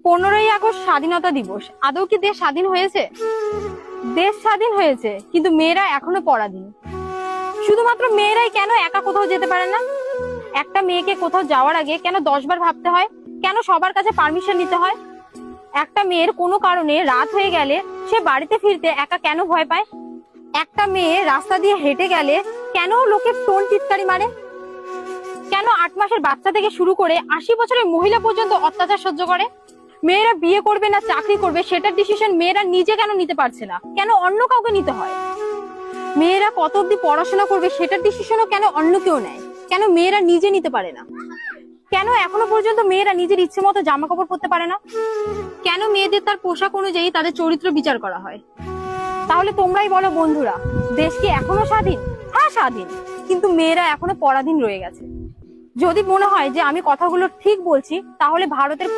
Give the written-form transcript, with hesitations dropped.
15ই August স্বাধীনতা দিবস, আদৌ কি দেশ স্বাধীন হয়েছে? দেশ স্বাধীন হয়েছে, কিন্তু মেয়েরা এখনো পরাধীন। শুধুমাত্র মেয়েরাই কেন একা কোথাও যেতে পারে না? একটা মেয়েকে কোথাও যাওয়ার আগে কেন 10 বার ভাবতে হয়? কেন সবার কাছে পারমিশন নিতে হয়? একটা মেয়ের কোনো কারণে রাত হয়ে গেলে সে বাড়িতে ফিরতে একা কেন ভয় পায়? একটা মেয়ে রাস্তা দিয়ে হেঁটে গেলে কেন লোকে টোন টিটকারি মারে? কেন 8 মাসের বাচ্চা থেকে শুরু করে 80 বছরের মহিলা পর্যন্ত অত্যাচার সহ্য করে? মেয়েরা বিয়ে করবে না চাকরি করবে সেটার ডিসিশন মেয়েরা নিজে কেন নিতে পারছে না, কেন অন্য কাউকে নিতে হয়? মেয়েরা কত অব্দি পড়াশোনা করবে সেটার ডিসিশনও কেন অন্য কেউ নেয়, কেন মেয়েরা নিজে নিতে পারে না? কেন এখনো পর্যন্ত মেয়েরা নিজের ইচ্ছে মতো জামা কাপড় পরতে পারে না? কেন মেয়েদের তার পোশাক অনুযায়ী তাদের চরিত্র বিচার করা হয়? তাহলে তোমরাই বলো বন্ধুরা, দেশ কি এখনো স্বাধীন? হ্যাঁ স্বাধীন, কিন্তু মেয়েরা এখনো পরাধীন রয়ে গেছে। যদি মনে হয় যে আমি কথাগুলো ঠিক বলছি, তাহলে ভারতের